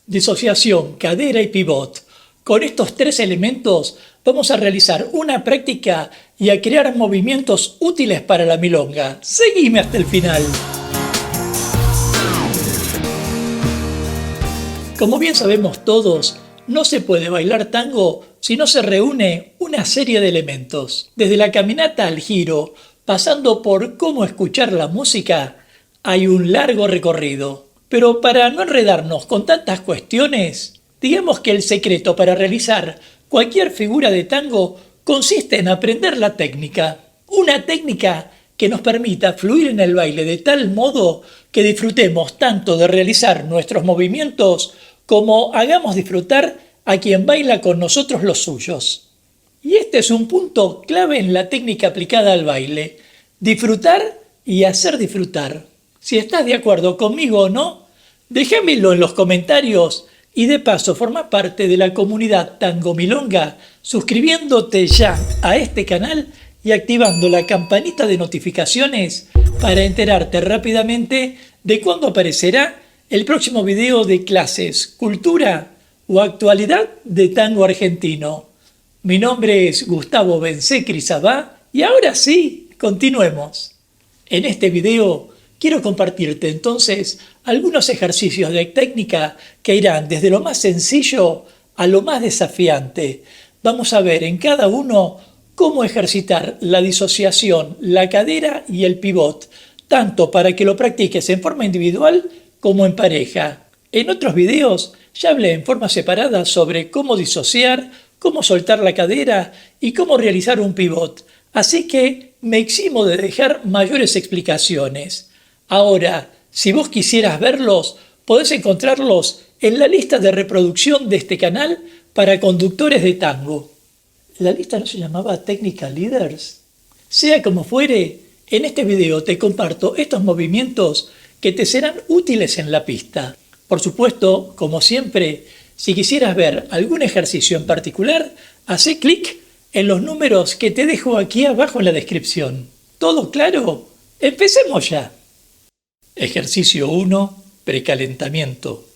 disociación, cadera y pivot. Con estos tres elementos vamos a realizar una práctica y a crear movimientos útiles para la milonga. Seguime hasta el final. Como bien sabemos todos, no se puede bailar tango si no se reúne una serie de elementos. Desde la caminata al giro, pasando por cómo escuchar la música, hay un largo recorrido. Pero para no enredarnos con tantas cuestiones, digamos que el secreto para realizar cualquier figura de tango consiste en aprender la técnica. Una técnica que nos permita fluir en el baile de tal modo que disfrutemos tanto de realizar nuestros movimientos como hagamos disfrutar a quien baila con nosotros los suyos. Y este es un punto clave en la técnica aplicada al baile: disfrutar y hacer disfrutar. Si estás de acuerdo conmigo o no, déjamelo en los comentarios y de paso forma parte de la comunidad Tango Milonga suscribiéndote ya a este canal y activando la campanita de notificaciones para enterarte rápidamente de cuándo aparecerá el próximo video de clases, cultura o actualidad de tango argentino. Mi nombre es Gustavo Bencé-Crisabá y ahora sí, continuemos. En este video quiero compartirte entonces algunos ejercicios de técnica que irán desde lo más sencillo a lo más desafiante. Vamos a ver en cada uno cómo ejercitar la disociación, la cadera y el pivot, tanto para que lo practiques en forma individual como en pareja. En otros videos ya hablé en forma separada sobre cómo disociar, cómo soltar la cadera y cómo realizar un pivot, así que me eximo de dejar mayores explicaciones. Ahora, si vos quisieras verlos, podés encontrarlos en la lista de reproducción de este canal para conductores de tango. ¿La lista no se llamaba Technical Leaders? Sea como fuere, en este video te comparto estos movimientos que te serán útiles en la pista. Por supuesto, como siempre, si quisieras ver algún ejercicio en particular, hacé clic en los números que te dejo aquí abajo en la descripción. ¿Todo claro? ¡Empecemos ya! Ejercicio 1. Precalentamiento.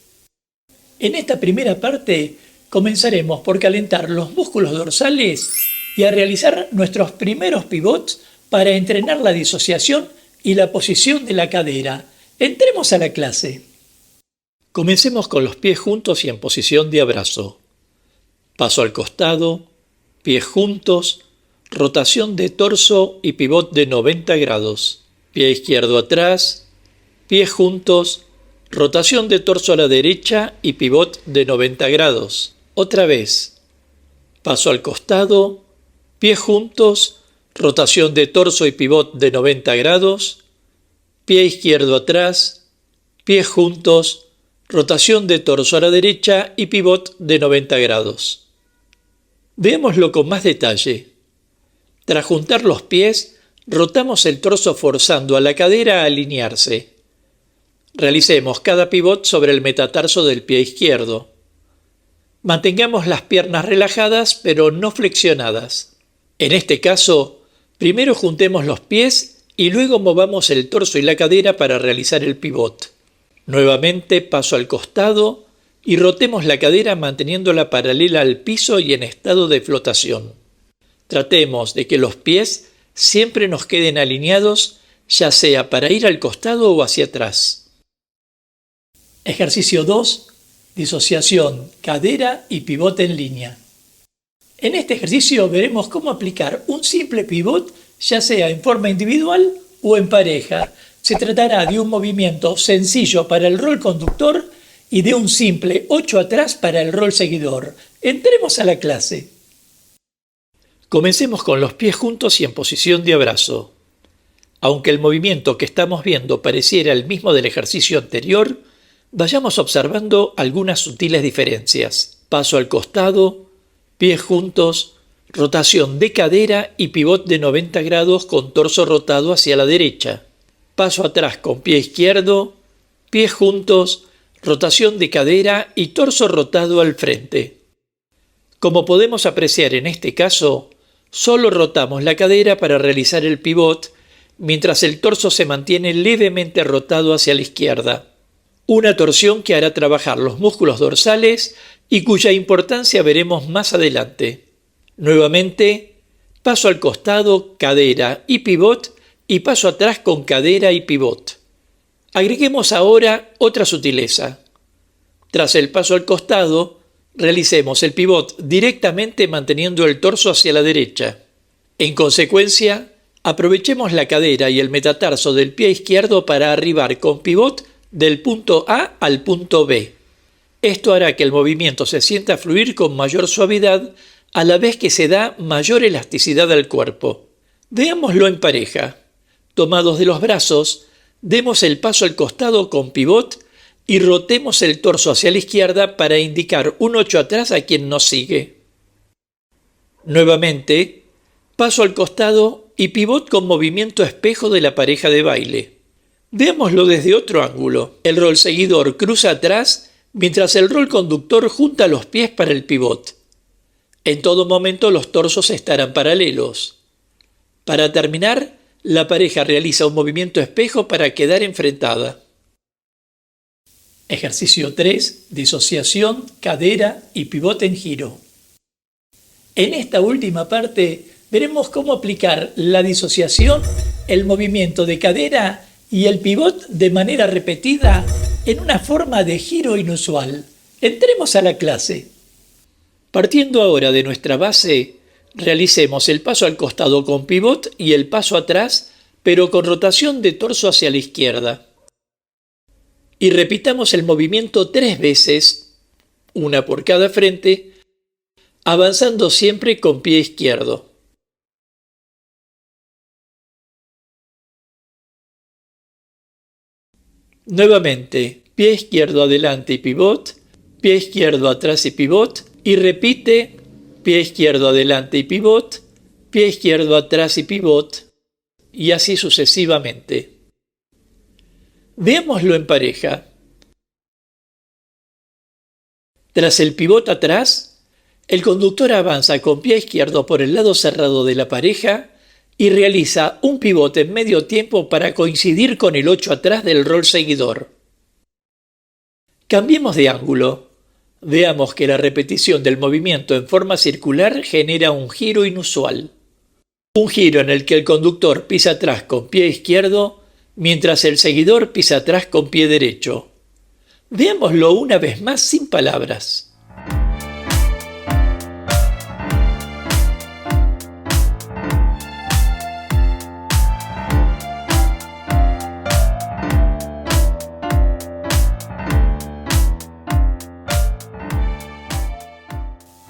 En esta primera parte comenzaremos por calentar los músculos dorsales y a realizar nuestros primeros pivots para entrenar la disociación y la posición de la cadera. Entremos a la clase. Comencemos con los pies juntos y en posición de abrazo. Paso al costado, pies juntos, rotación de torso y pivot de 90 grados. Pie izquierdo atrás, pies juntos, rotación de torso a la derecha y pivot de 90 grados. Otra vez. Paso al costado, pies juntos, rotación de torso y pivot de 90 grados. Pie izquierdo atrás, pies juntos, rotación de torso a la derecha y pivot de 90 grados. Veámoslo con más detalle. Tras juntar los pies, rotamos el torso forzando a la cadera a alinearse. Realicemos cada pivot sobre el metatarso del pie izquierdo. Mantengamos las piernas relajadas pero no flexionadas. En este caso, primero juntemos los pies y luego movamos el torso y la cadera para realizar el pivot. Nuevamente paso al costado y rotemos la cadera manteniéndola paralela al piso y en estado de flotación. Tratemos de que los pies siempre nos queden alineados, ya sea para ir al costado o hacia atrás. Ejercicio 2. Disociación, cadera y pivot en línea. En este ejercicio veremos cómo aplicar un simple pivot, ya sea en forma individual o en pareja. Se tratará de un movimiento sencillo para el rol conductor y de un simple 8 atrás para el rol seguidor. Entremos a la clase. Comencemos con los pies juntos y en posición de abrazo. Aunque el movimiento que estamos viendo pareciera el mismo del ejercicio anterior, vayamos observando algunas sutiles diferencias. Paso al costado, pies juntos, rotación de cadera y pivot de 90 grados con torso rotado hacia la derecha. Paso atrás con pie izquierdo, pies juntos, rotación de cadera y torso rotado al frente. Como podemos apreciar en este caso, solo rotamos la cadera para realizar el pivot, mientras el torso se mantiene levemente rotado hacia la izquierda. Una torsión que hará trabajar los músculos dorsales y cuya importancia veremos más adelante. Nuevamente, paso al costado, cadera y pivot, y paso atrás con cadera y pivot. Agreguemos ahora otra sutileza. Tras el paso al costado, realicemos el pivot directamente manteniendo el torso hacia la derecha. En consecuencia, aprovechemos la cadera y el metatarso del pie izquierdo para arribar con pivot del punto A al punto B. Esto hará que el movimiento se sienta fluir con mayor suavidad a la vez que se da mayor elasticidad al cuerpo. Veámoslo en pareja. Tomados de los brazos, demos el paso al costado con pivot y rotemos el torso hacia la izquierda para indicar un 8 atrás a quien nos sigue. Nuevamente, paso al costado y pivot con movimiento espejo de la pareja de baile. Veámoslo desde otro ángulo. El rol seguidor cruza atrás mientras el rol conductor junta los pies para el pivot. En todo momento los torsos estarán paralelos. Para terminar, la pareja realiza un movimiento espejo para quedar enfrentada. Ejercicio 3. Disociación, cadera y pivot en giro. En esta última parte veremos cómo aplicar la disociación, el movimiento de cadera y el pivot de manera repetida en una forma de giro inusual. Entremos a la clase. Partiendo ahora de nuestra base, realicemos el paso al costado con pivot y el paso atrás, pero con rotación de torso hacia la izquierda. Y repitamos el movimiento 3 veces, una por cada frente, avanzando siempre con pie izquierdo. Nuevamente, pie izquierdo adelante y pivot, pie izquierdo atrás y pivot, y repite pie izquierdo adelante y pivot, pie izquierdo atrás y pivot, y así sucesivamente. Veámoslo en pareja. Tras el pivot atrás, el conductor avanza con pie izquierdo por el lado cerrado de la pareja y realiza un pivot en medio tiempo para coincidir con el 8 atrás del rol seguidor. Cambiemos de ángulo. Veamos que la repetición del movimiento en forma circular genera un giro inusual. Un giro en el que el conductor pisa atrás con pie izquierdo, mientras el seguidor pisa atrás con pie derecho. Veámoslo una vez más sin palabras.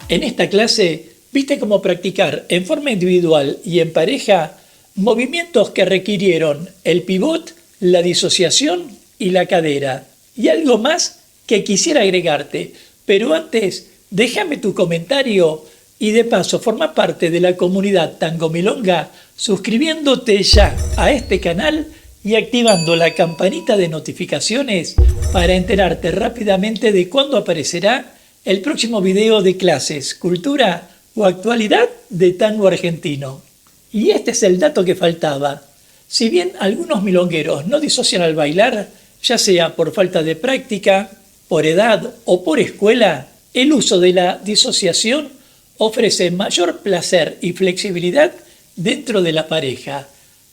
En esta clase, viste cómo practicar en forma individual y en pareja movimientos que requirieron el pivot, la disociación y la cadera. Y algo más que quisiera agregarte, pero antes déjame tu comentario y de paso forma parte de la comunidad Tango Milonga suscribiéndote ya a este canal y activando la campanita de notificaciones para enterarte rápidamente de cuándo aparecerá el próximo video de clases, cultura o actualidad de tango argentino. Y este es el dato que faltaba. Si bien algunos milongueros no disocian al bailar, ya sea por falta de práctica, por edad o por escuela, el uso de la disociación ofrece mayor placer y flexibilidad dentro de la pareja,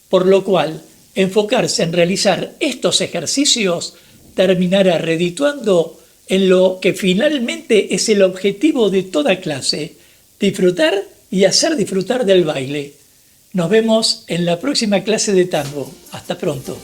por lo cual enfocarse en realizar estos ejercicios terminará redituando en lo que finalmente es el objetivo de toda clase, disfrutar y hacer disfrutar del baile. Nos vemos en la próxima clase de tango. Hasta pronto.